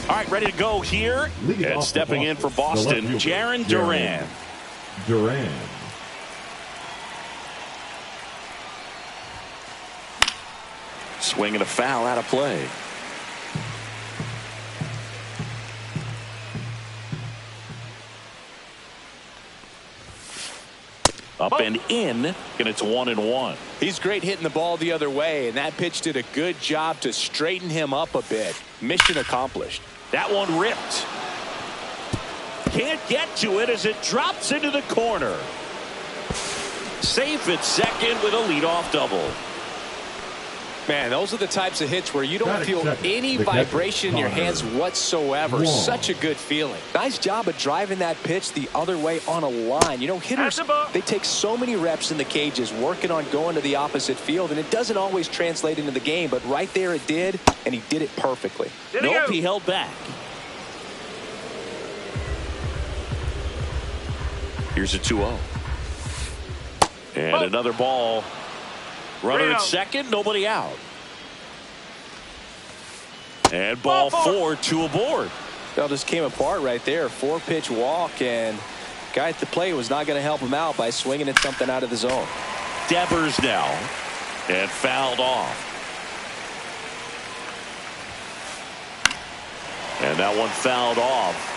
All right, ready to go here. And stepping in for Boston, Jarren Duran. Swinging a foul out of play. Up and in, and it's 1-1. He's great hitting the ball the other way, and that pitch did a good job to straighten him up a bit. Mission accomplished. That one ripped. Can't get to it as it drops into the corner. Safe at second with a leadoff double. Man, those are the types of hits where you don't feel any vibration in your hands whatsoever. Such a good feeling. Nice job of driving that pitch the other way on a line. You know, hitters, they take so many reps in the cages working on going to the opposite field, and it doesn't always translate into the game, but right there it did, and he did it perfectly. Nope, he held back. Here's a 2-0. And another ball. Runner at second, nobody out. And ball 4, 2 aboard. Well, just came apart right there. 4-pitch walk, and guy at the plate was not going to help him out by swinging at something out of the zone. Devers now, and fouled off. And that one fouled off.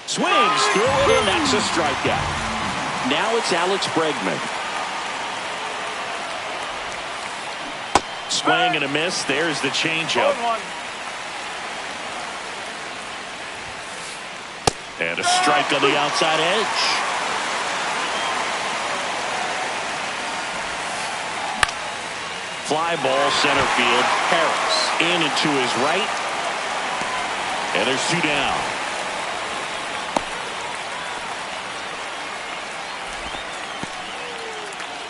Swings through it, and that's a strikeout. Now it's Alex Bregman. Swing and a miss. There's the changeup. And a strike on the outside edge. Fly ball center field. Harris in and to his right. And there's 2 down.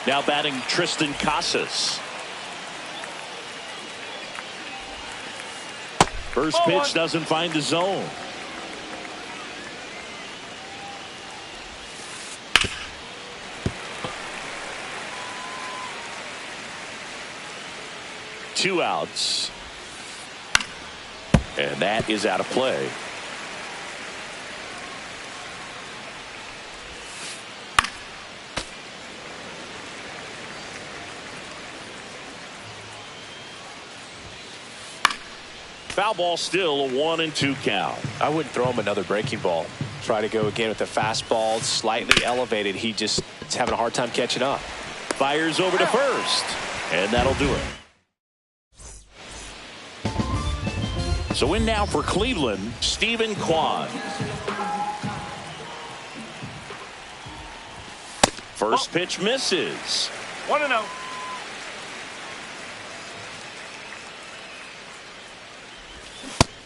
Now batting Triston Casas. First pitch doesn't find the zone. Two outs. And that is out of play. Foul ball, still a 1-2 count. I wouldn't throw him another breaking ball. Try to go again with the fastball, slightly elevated. He just is having a hard time catching up. Fires over to first, and that'll do it. So in now for Cleveland, Steven Kwan. First pitch misses. 1-0.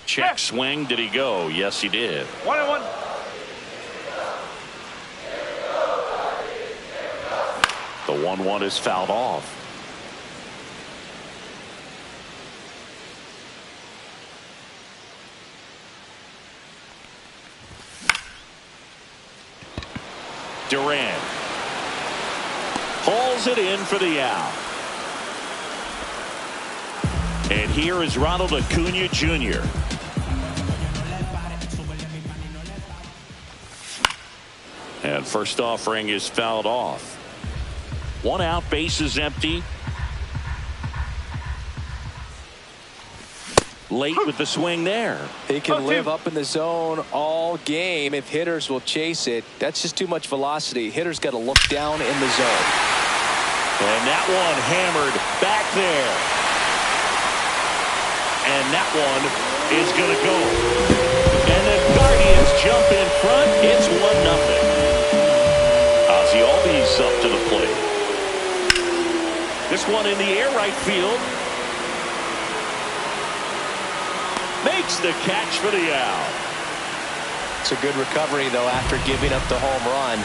Check swing. Did he go? Yes, he did. 1-1. The 1-1 is fouled off. Duran hauls it in for the out. And here is Ronald Acuna Jr. And first offering is fouled off. 1 out, bases empty. Late with the swing there. He can live up in the zone all game if hitters will chase it. That's just too much velocity. Hitters got to look down in the zone. And that one hammered back there. And that one is going to go. And the Guardians jump in front. It's 1-0. Ozzie Albies up to the plate. This one in the air, right field. Makes the catch for the out. It's a good recovery, though, after giving up the home run.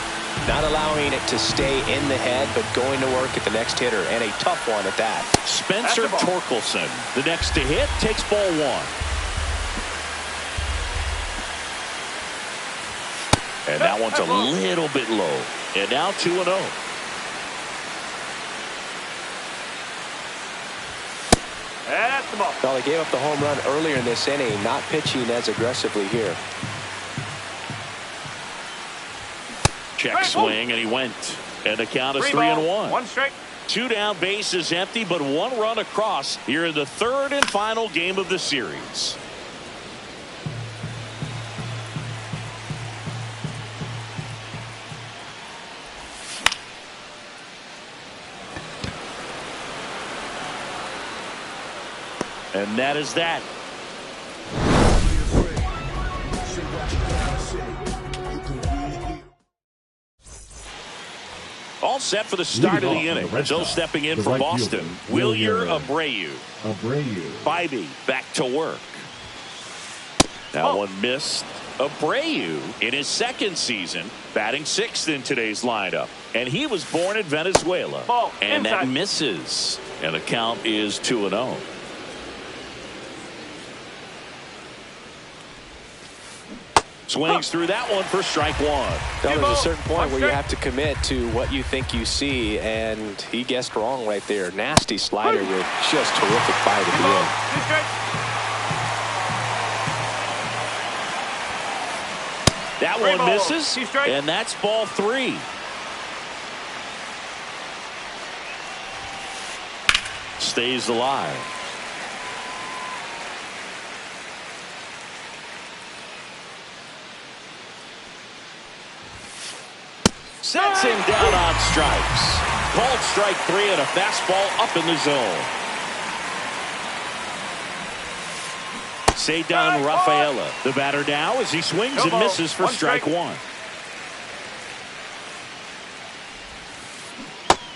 Not allowing it to stay in the head, but going to work at the next hitter, and a tough one at that. Spencer Torkelson, the next to hit, takes ball 1. And that one's a little bit low. And now 2-0. That's the ball. Well, they gave up the home run earlier in this inning, not pitching as aggressively here. Check swing, and he went. And the count is 3-1. One strike. 2 down, bases empty, but 1 run across here in the 3rd and final game of the series. And that is that. All set for the start of the inning. So stepping in for Boston, Wilyer Abreu. Bibee back to work. That one missed. Abreu in his 2nd season, batting 6th in today's lineup. And he was born in Venezuela. And that misses. And the count is 2-0. Swings through that one for strike 1. Now, there's a certain point where you have to commit to what you think you see, and he guessed wrong right there. Nasty slider with just terrific bite at the end. That one misses, and that's ball 3. Stays alive. Sets him down on strikes. Called strike 3 and a fastball up in the zone. Ceddanne Rafaela, the batter now as he swings and misses for strike 1.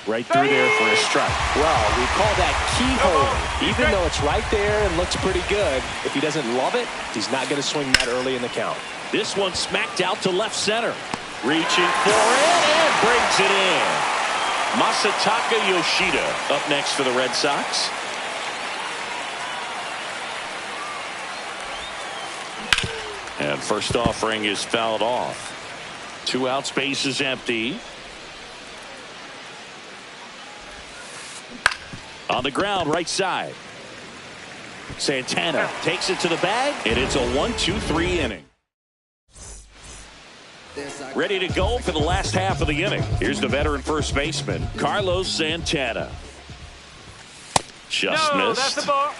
Right through there for a strike. Well, we call that keyhole. Even though it's right there and looks pretty good, if he doesn't love it, he's not going to swing that early in the count. This one smacked out to left center. Reaching for it and brings it in. Masataka Yoshida up next for the Red Sox. And first offering is fouled off. 2 outs, base is empty. On the ground, right side. Santana takes it to the bag, and it's a 1-2-3 inning. Ready to go for the last half of the inning. Here's the veteran first baseman, Carlos Santana. Just missed. That's the ball.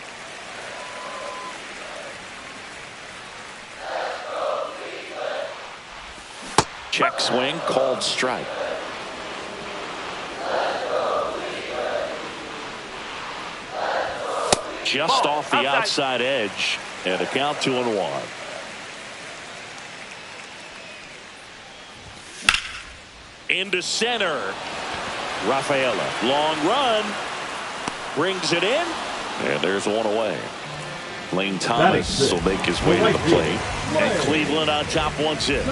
Check swing, called strike. Just off the outside edge, and a count 2-1. Into center. Rafaela, long run, brings it in, and there's one away. Lane Thomas will make his way to the plate, and Cleveland on top 1-0.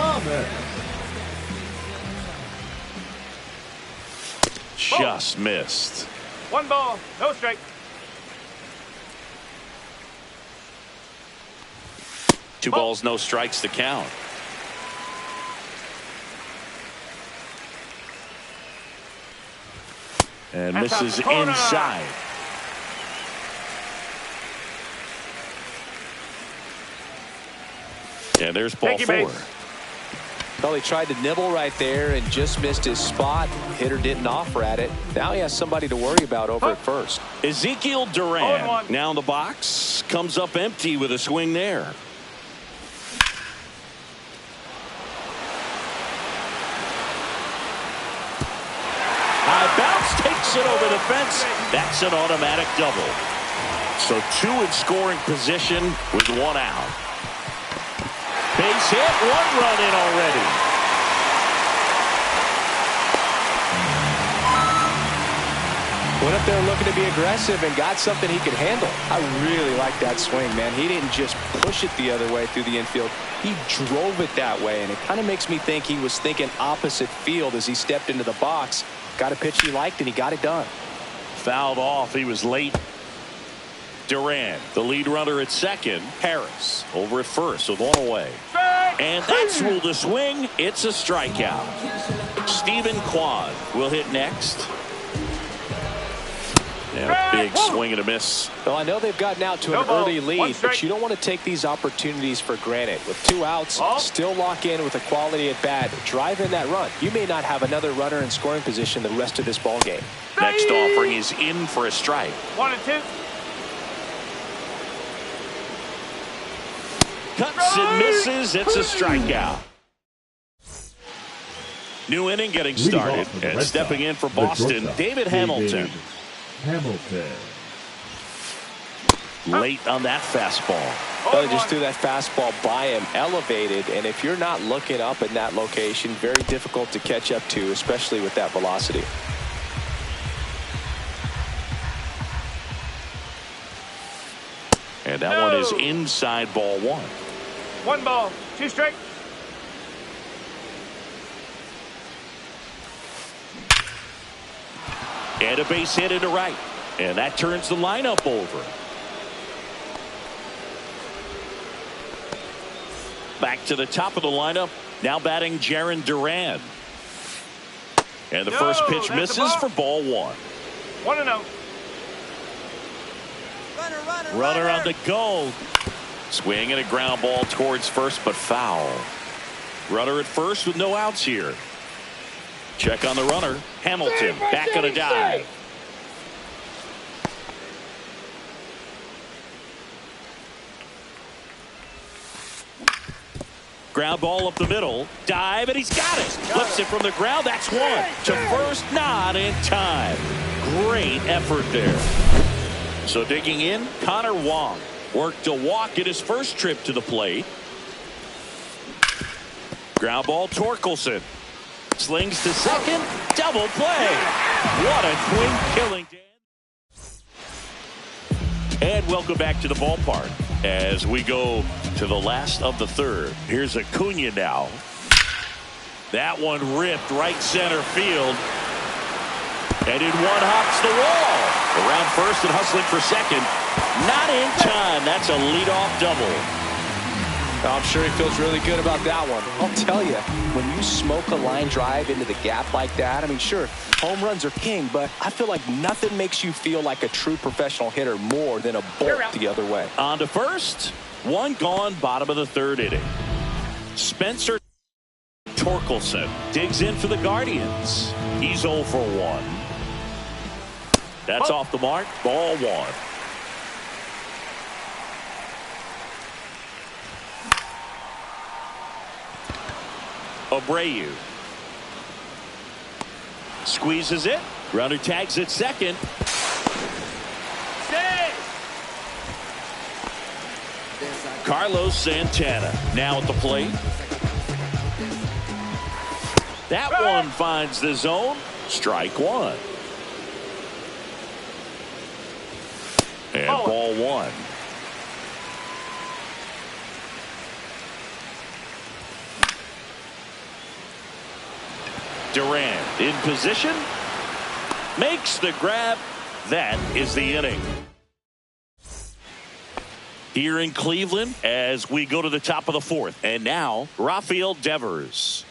Just missed. 1 ball, no strike. 2 balls, no strikes to count. And misses inside. And there's ball 4. Well, he tried to nibble right there and just missed his spot. Hitter didn't offer at it. Now he has somebody to worry about over at first. Ezekiel Duran now in the box. Comes up empty with a swing there. High bounce, takes it over the fence. That's an automatic double. So 2 in scoring position with 1 out. Base hit, 1 run in already. Went up there looking to be aggressive and got something he could handle. I really like that swing, man. He didn't just push it the other way through the infield. He drove it that way, and it kind of makes me think he was thinking opposite field as he stepped into the box. Got a pitch he liked, and he got it done. Fouled off. He was late. Duran, the lead runner at second. Harris over at first with 1 away. And that's ruled a swing. It's a strikeout. Stephen Kwan will hit next. Yeah, big swing and a miss. Well, I know they've gotten out to an early lead, but you don't want to take these opportunities for granted. With 2 outs, still lock in with a quality at bat. Drive in that run. You may not have another runner in scoring position the rest of this ball game. Next offering is in for a strike. 1-2. Cuts and misses. It's a strikeout. New inning getting started, and stepping in for Boston, David Hamilton. Late on that fastball. Well, just threw that fastball by him, elevated, and if you're not looking up in that location, very difficult to catch up to, especially with that velocity. And that one is inside ball 1. 1 ball, 2 strikes. And a base hit into right. And that turns the lineup over. Back to the top of the lineup. Now batting Duran. And the first pitch misses for ball 1. 1-0. Runner on the go. Swing and a ground ball towards first, but foul. Runner at first with no outs here. Check on the runner. Hamilton back on a dive. Ground ball up the middle. Dive, and he's got it. Flips it from the ground. That's one. To first, not in time. Great effort there. So digging in, Connor Wong worked a walk in his first trip to the plate. Ground ball, Torkelson. Slings to second. Double play. What a twin killing. And welcome back to the ballpark as we go to the last of the third. Here's Acuna now. That one ripped right center field. And in one hops the wall. Around first and hustling for second. Not in time. That's a leadoff double. I'm sure he feels really good about that one. I'll tell you, when you smoke a line drive into the gap like that, I mean, sure, home runs are king, but I feel like nothing makes you feel like a true professional hitter more than a bolt the other way. On to first. One gone, bottom of the third inning. Spencer Torkelson digs in for the Guardians. He's 0 for 1. That's off the mark. Ball 1. Abreu squeezes it. Runner tags at second. Carlos Santana now at the plate. That one finds the zone. Strike 1. And ball 1. Duran in position, makes the grab. That is the inning. Here in Cleveland as we go to the top of the fourth. And now Rafael Devers.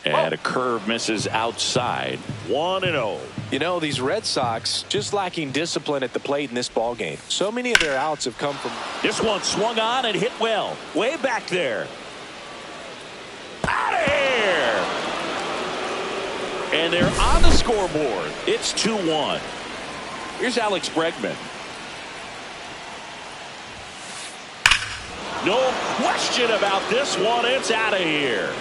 And a curve misses outside. 1-0. You know, these Red Sox just lacking discipline at the plate in this ball game. So many of their outs have come from. This one swung on and hit well. Way back there. Out of here. And they're on the scoreboard. It's 2-1. Here's Alex Bregman. No question about this one. It's out of here.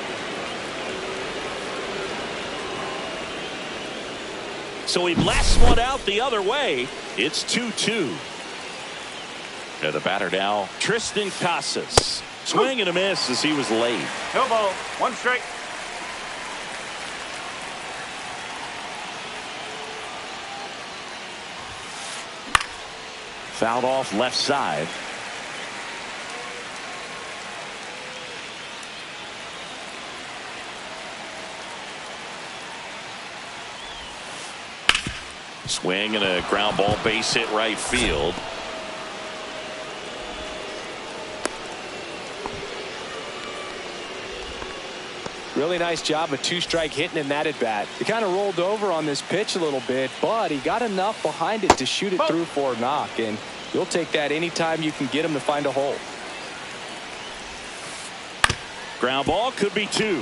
So he blasts one out the other way. It's 2-2. And the batter now, Tristan Casas. Swing and a miss as he was late. No ball, 1 strike. Fouled off left side. Swing and a ground ball, base hit right field. Really nice job of two-strike hitting in that at-bat. He kind of rolled over on this pitch a little bit, but he got enough behind it to shoot it through for a knock, and you'll take that anytime you can get him to find a hole. Ground ball could be 2.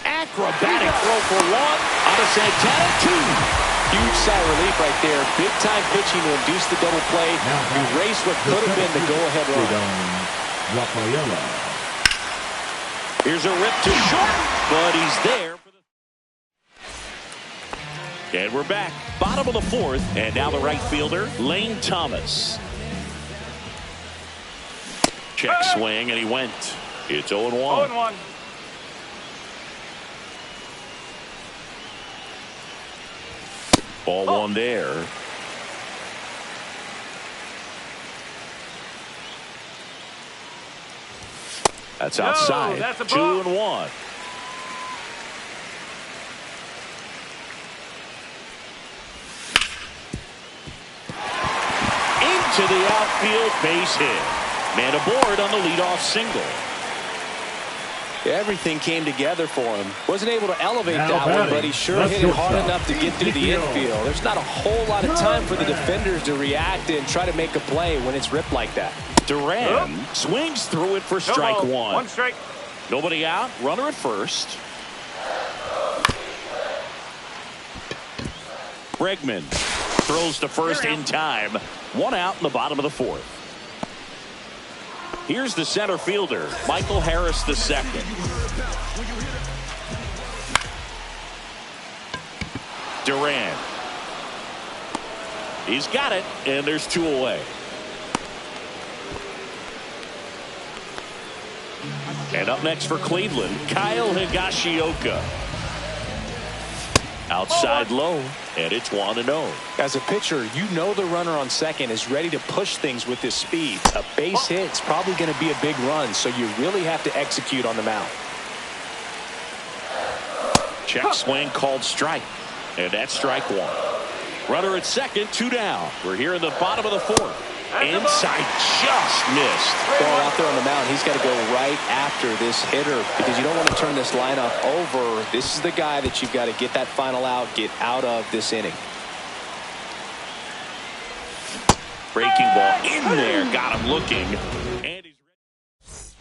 Acrobatic throw for 1. Out of Santana, 2. Huge sigh of relief right there. Big-time pitching to induce the double play. Erase what could have been the go-ahead run. Here's a rip to short, but he's there. And we're back. Bottom of the 4th, and now the right fielder, Lane Thomas. Check swing, and he went. It's 0-1. 0-1. Ball 1 there. That's outside. That's a 2-1. Into the outfield, base hit. Man aboard on the leadoff single. Everything came together for him. Wasn't able to elevate that one, but he sure hit it hard enough to get through the infield. There's not a whole lot of time for the defenders to react and try to make a play when it's ripped like that. Duran swings through it for strike 1. 1 strike. Nobody out. Runner at first. Bregman throws to first in time. 1 out in the bottom of the 4th. Here's the center fielder, Michael Harris II. Duran. He's got it, and there's 2 away. And up next for Cleveland, Kyle Higashioka. Outside low, and it's 1-0. As a pitcher, you know the runner on second is ready to push things with his speed. A base hit's probably going to be a big run, so you really have to execute on the mound. Check swing called strike, and that's strike 1. Runner at second, 2 down. We're here in the bottom of the 4th. Inside, just missed. Ball out there on the mound. He's got to go right after this hitter because you don't want to turn this lineup over. This is the guy that you've got to get that final out, get out of this inning. Breaking ball in there, got him looking. And he's ready.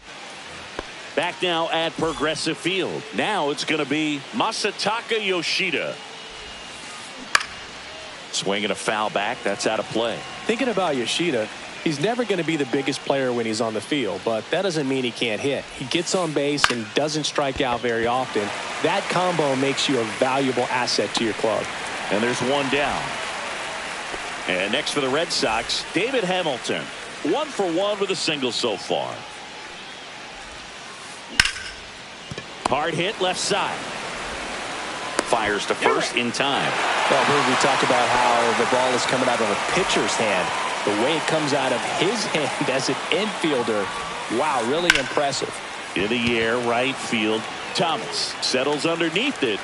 Back now at Progressive Field. Now it's going to be Masataka Yoshida. Swinging a foul back. That's out of play. Thinking about Yoshida, he's never going to be the biggest player when he's on the field, but that doesn't mean he can't hit. He gets on base and doesn't strike out very often. That combo makes you a valuable asset to your club. And there's 1 down. And next for the Red Sox, David Hamilton. 1 for 1 with a single so far. Hard hit left side. Fires to first in time. Well, we talked about how the ball is coming out of a pitcher's hand. The way it comes out of his hand as an infielder, wow, really impressive. In the air, right field. Thomas settles underneath it.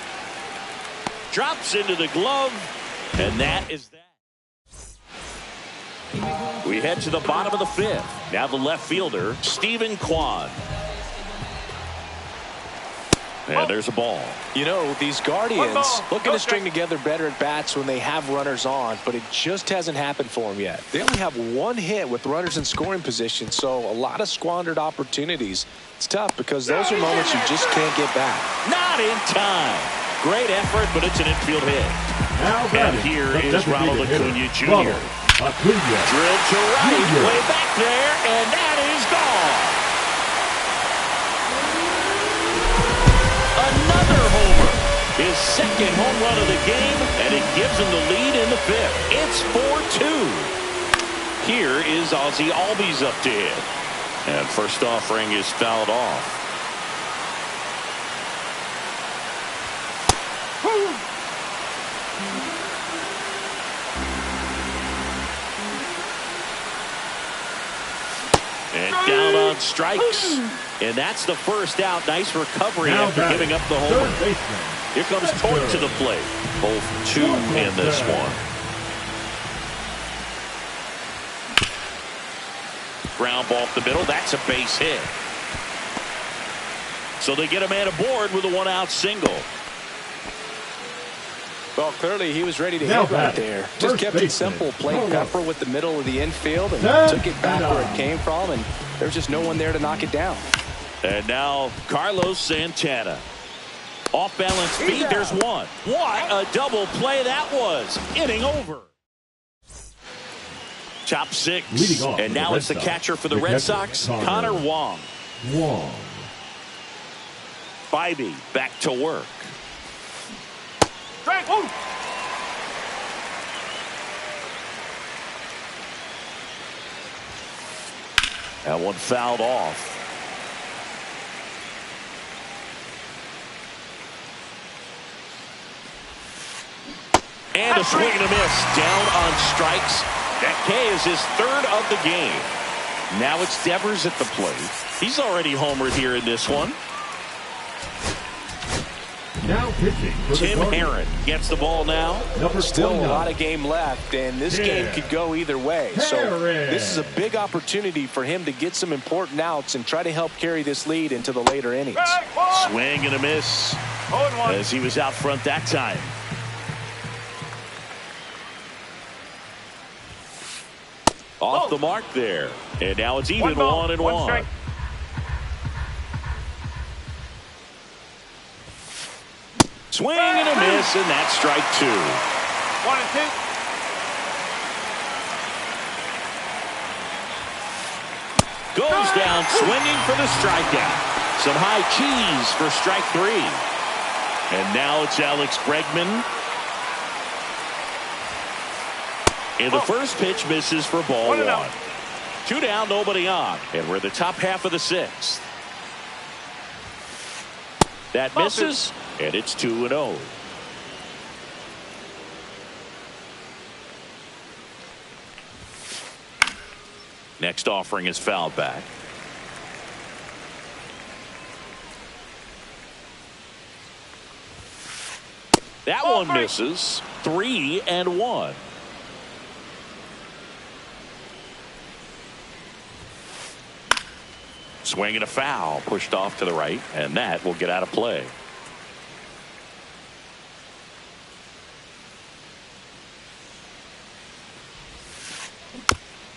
Drops into the glove, and that is that. We head to the bottom of the 5th. Now the left fielder, Stephen Kwan. And there's a ball. You know, these Guardians looking to string together better at bats when they have runners on, but it just hasn't happened for them yet. They only have 1 hit with runners in scoring position, so a lot of squandered opportunities. It's tough because those are moments you just can't get back. Not in time. Great effort, but it's an infield hit. And here is Ronald Acuna Jr. Drilled to right, way back there, and that is gone. Another homer. His second home run of the game, and it gives him the lead in the 5th. It's 4-2. Here is Ozzie Albies up to hit. And first offering is fouled off. And down on strikes. And that's the first out. Nice recovery after giving up the homer. Here comes Tork to the plate. Both 2 in this one. Ground ball up the middle. That's a base hit. So they get a man aboard with a 1-out single. Well, clearly he was ready to hit right there. Just kept it simple. Played Pepper with the middle of the infield and took it back where it came from, and there's just no one there to knock it down. And now Carlos Santana. Off balance feed, there's one. What a double play that was. Inning over. Top 6. And now it's the catcher for the Red Sox, Connor Wong. Bybee back to work. Strike. Woo. That one fouled off. And a swing and a miss. Down on strikes. That K is his 3rd of the game. Now it's Devers at the plate. He's already homered here in this one. Now pitching for Tim Herron gets the ball now. Still a lot of game left, and this game could go either way. So this is a big opportunity for him to get some important outs and try to help carry this lead into the later innings. Swing and a miss as he was out front that time. Off the mark there. And now it's even 1-1. Swing and a miss, and that's strike 2. 1-2. Goes down swinging for the strikeout. Some high cheese for strike 3. And now it's Alex Bregman. And the first pitch misses for ball 1. 2 down, nobody on. And we're in the top half of the 6th. That misses, and it's 2-0. Next offering is fouled back. That one misses. 3-1. Swing and a foul, pushed off to the right, and that will get out of play.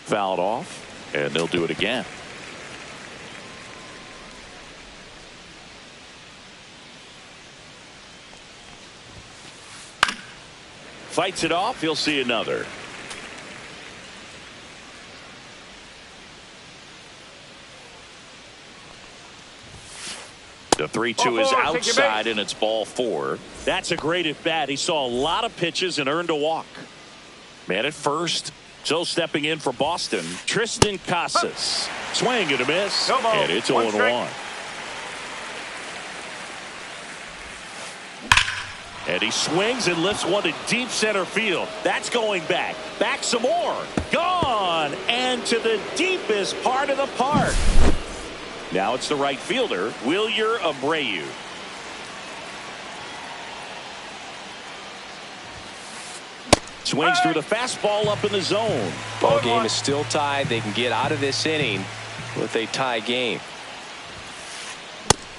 Fouled off, and they'll do it again. Fights it off, he'll see another. The 3-2 is outside, and it's ball 4. That's a great at bat. He saw a lot of pitches and earned a walk. Man at first. So stepping in for Boston, Tristan Casas. Swing and a miss, and it's 0-1. And he swings and lifts one to deep center field. That's going back. Back some more. Gone, and to the deepest part of the park. Now it's the right fielder, Wilyer Abreu. Swings through the fastball up in the zone. Ball game is still tied. They can get out of this inning with a tie game.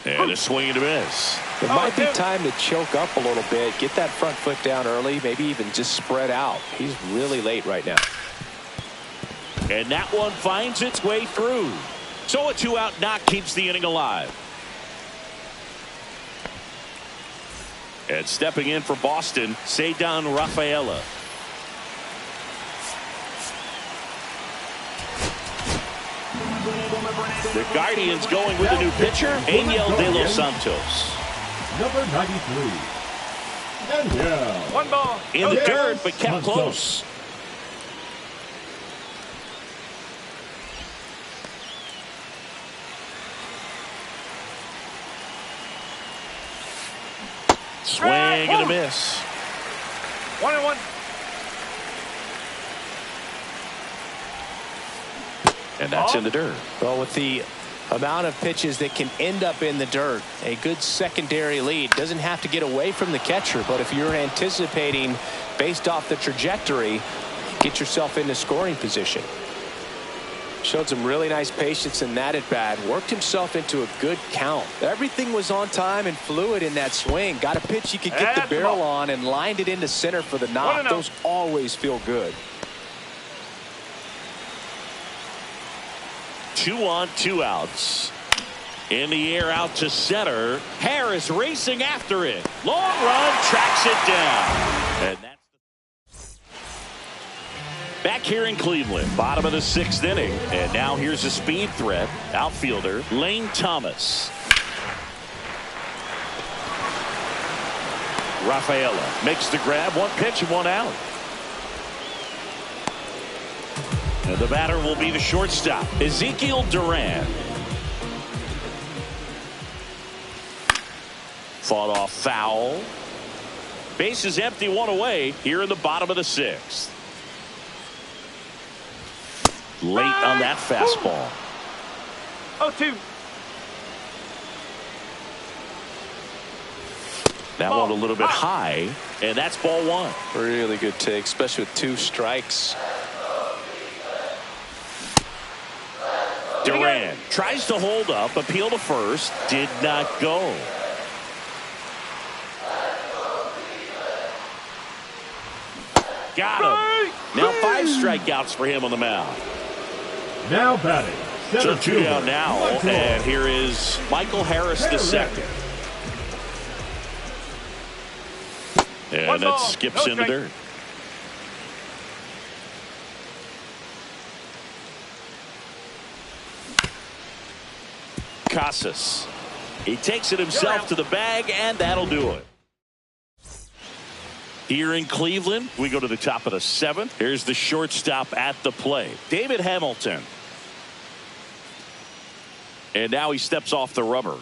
And a swing and a miss. It might be time to choke up a little bit, get that front foot down early, maybe even just spread out. He's really late right now. And that one finds its way through. So a 2-out knock keeps the inning alive. And stepping in for Boston, Ceddanne Rafaela. The Guardians going with a new pitcher, Angel De Los Santos. Number 93. Angel. 1 ball. In the dirt, but kept close. Swing and a miss. 1-1. And that's in the dirt. Well, with the amount of pitches that can end up in the dirt, a good secondary lead. Doesn't have to get away from the catcher, but if you're anticipating based off the trajectory, get yourself into scoring position. Showed some really nice patience in that at bat. Worked himself into a good count. Everything was on time and fluid in that swing. Got a pitch you could get the barrel on and lined it into center for the knock. Those always feel good. 2 on, 2 outs. In the air out to center. Harris racing after it. Long run, tracks it down. And that's back here in Cleveland. Bottom of the 6th inning. And now here's a speed threat. Outfielder Lane Thomas. Rafaela makes the grab. 1 pitch and 1 out. And the batter will be the shortstop, Ezekiel Duran. Fought off foul. Base is empty, 1 away here in the bottom of the 6th. Late on that fastball. 0-2. That one a little bit high, and that's ball 1. Really good take, especially with 2 strikes. Duran tries to hold up, appeal to first, did not go. Got him. Now 5 strikeouts for him on the mound. Now batting. So 2 down now, and here is Michael Harris II. And that skips into dirt. Casas. He takes it himself to the bag, and that'll do it. Here in Cleveland, we go to the top of the 7th. Here's the shortstop at the plate, David Hamilton. And now he steps off the rubber.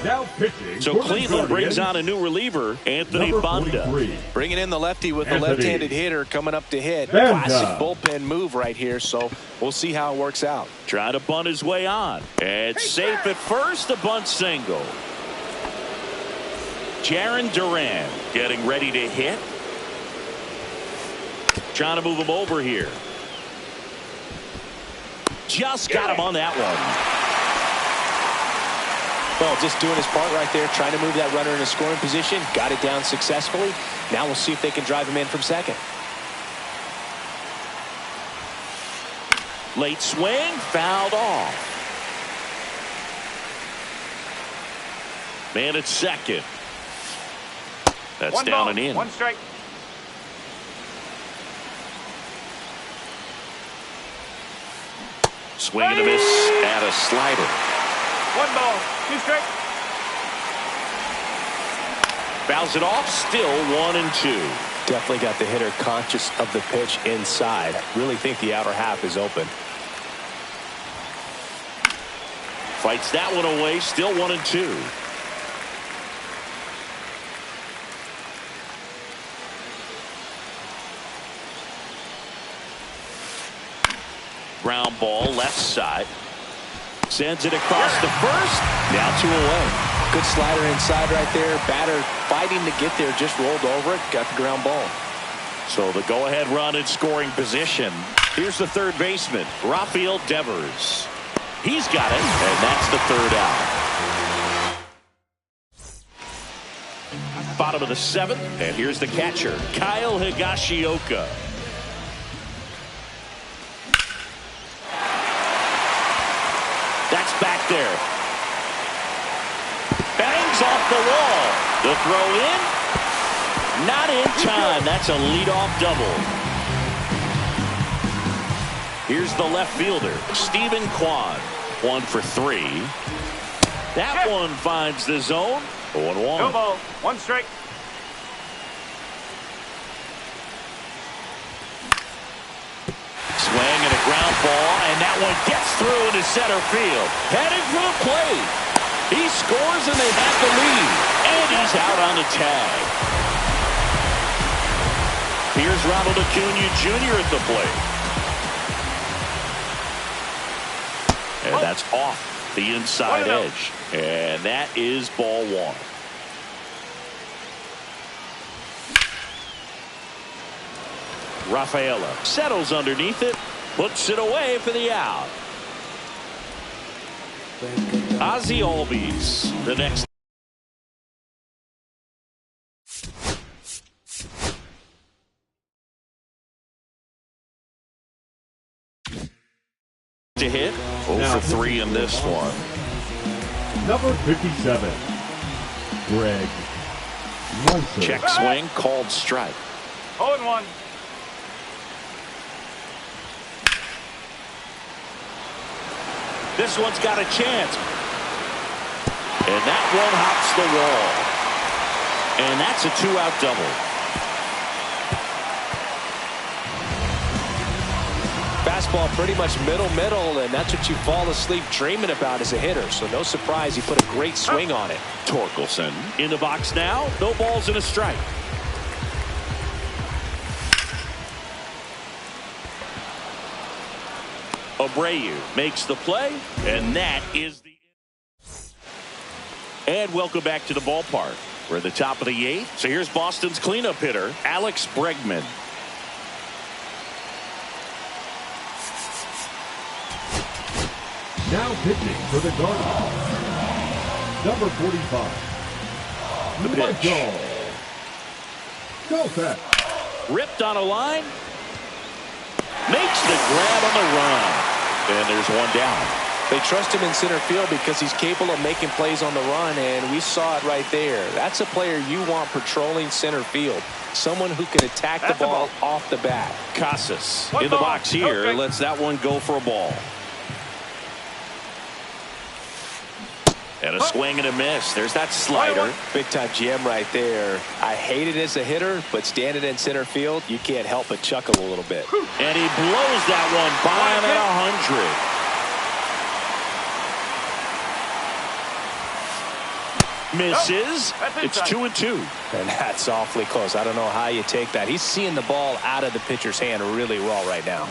Now pitching. So Cleveland brings on a new reliever, Anthony Banda. Bringing in the lefty with the left-handed hitter coming up to hit. Banda. Classic bullpen move right here, so we'll see how it works out. Trying to bunt his way on. And safe at first, a bunt single. Jarren Duran getting ready to hit. Trying to move him over here. Just got him on that one. Well, just doing his part right there, trying to move that runner in a scoring position. Got it down successfully. Now we'll see if they can drive him in from second. Late swing, fouled off. Man at second. That's 1 down ball, and in. 1 strike. Swing and a miss at a slider. 1 ball, 2 strike. Fouls it off, still 1-2. Definitely got the hitter conscious of the pitch inside. Really think the outer half is open. Fights that one away, still 1-2. Ground ball, left side. Sends it across the first. Now 2 away. Good slider inside right there. Batter fighting to get there. Just rolled over it. Got the ground ball. So the go-ahead run in scoring position. Here's the third baseman, Rafael Devers. He's got it, and that's the 3rd out. Bottom of the 7th, and here's the catcher, Kyle Higashioka. That's back there. Bangs off the wall. The throw in. Not in time. That's a leadoff double. Here's the left fielder, Stephen Kwan. 1 for 3. That one finds the zone. 0-1. 2 ball, 1 strike. Swing and a ground ball, and that one gets through into center field. Headed for the plate. He scores, and they have the lead. And he's out on the tag. Here's Ronald Acuna Jr. at the plate. And that's off the inside edge. And that is ball 1. Rafaela settles underneath it, puts it away for the out. Ozzie Albies, the next. To hit, 0 for 3 in this one. Number 57, Greg Weitzer. Check swing, called strike. 0-1. This one's got a chance. And that one hops the wall. And that's a 2-out double. Fastball pretty much middle, and that's what you fall asleep dreaming about as a hitter. So no surprise he put a great swing on it. Torkelson in the box now. No balls and a strike. Abreu makes the play, and that is the. And welcome back to the ballpark. We're at the top of the 8th. So here's Boston's cleanup hitter, Alex Bregman. Now pitching for the Guardians, number 45, the pitch. Michael Kopech. Ripped on a line. Makes the grab on the run. And there's one down. They trust him in center field because he's capable of making plays on the run, and we saw it right there. That's a player you want patrolling center field. Someone who can attack the ball off the bat. Casas in the box here. Okay. Lets that one go for a ball. And a swing and a miss. There's that slider. Big time jam right there. I hate it as a hitter, but standing in center field, you can't help but chuckle a little bit. And he blows that one by him at 100. Misses. It's 2-2. And that's awfully close. I don't know how you take that. He's seeing the ball out of the pitcher's hand really well right now.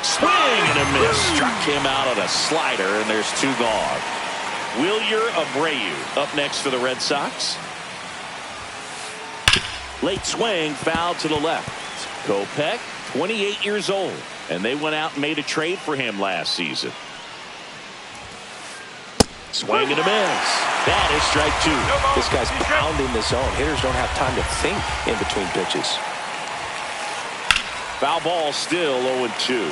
Swing and a miss. Struck him out on a slider, and there's 2 gone. Wilyer Abreu up next for the Red Sox. Late swing, foul to the left. Kopech, 28 years old, and they went out and made a trade for him last season. Swing and a miss. That is strike 2. This guy's pounding the zone. Hitters don't have time to think in between pitches. Foul ball, still 0-2.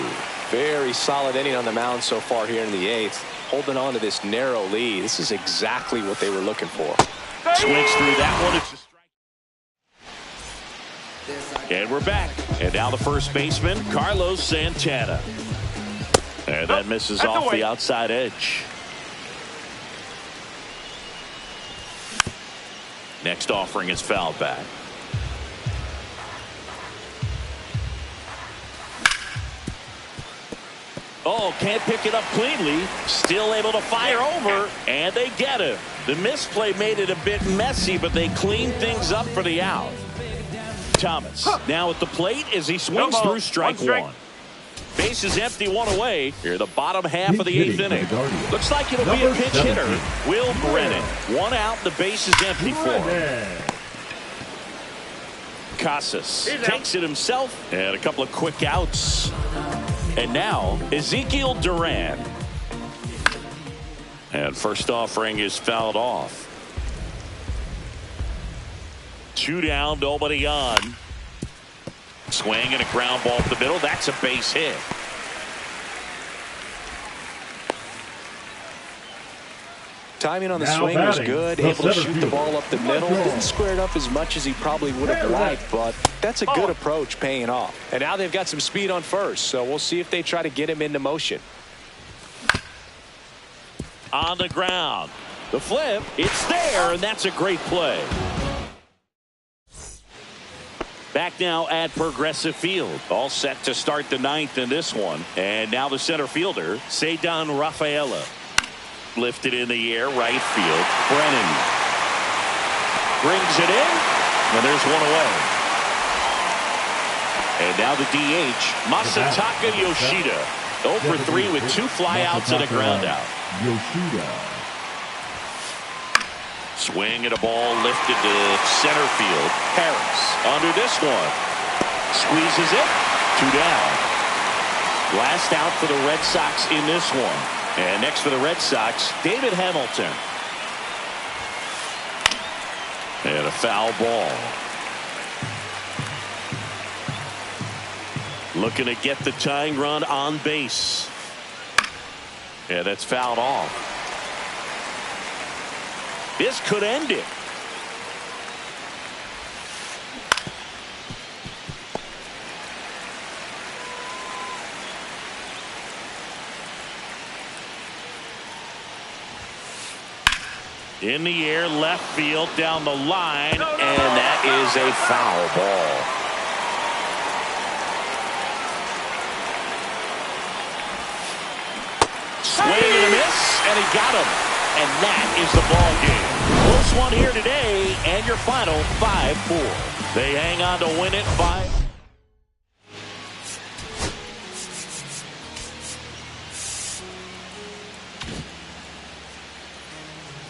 Very solid inning on the mound so far here in the 8th. Holding on to this narrow lead. This is exactly what they were looking for. Swings through that one. It's a strike. And we're back. And now the first baseman, Carlos Santana. And that misses off the outside edge. Next offering is fouled back. Oh, can't pick it up cleanly. Still able to fire over, and they get him. The misplay made it a bit messy, but they cleaned things up for the out. Thomas now at the plate as he swings through strike 1. Base is empty, 1 away. Here the bottom half of the 8th inning. Looks like it'll be a pinch hitter. Will Brennan. 1 out, the base is empty for him. Casas takes it himself, and a couple of quick outs. And now Ezekiel Duran. And first offering is fouled off. 2 down, nobody on. Swing and a ground ball up the middle. That's a base hit. Timing on the swing was good. Able to shoot the ball up the middle. Didn't square it up as much as he probably would have liked, but that's a good approach paying off. And now they've got some speed on first, so we'll see if they try to get him into motion. On the ground. The flip. It's there, and that's a great play. Back now at Progressive Field. All set to start the 9th in this one. And now the center fielder, Ceddanne Rafaela. Lifted in the air, right field. Brennan brings it in, and there's 1 away. And now the DH, Masataka Yoshida. 0 for 3 with 2 flyouts and a ground out. Yoshida. Swing and a ball lifted to center field. Harris under this one. Squeezes it. Two down. Last out for the Red Sox in this one. And next for the Red Sox, David Hamilton. And a foul ball. Looking to get the tying run on base. Yeah, that's fouled off. This could end it. In the air, left field, down the line, and that is a foul ball. Swing and a miss, and he got him. And that is the ball game. Close one here today, and your final 5-4. They hang on to win it 5.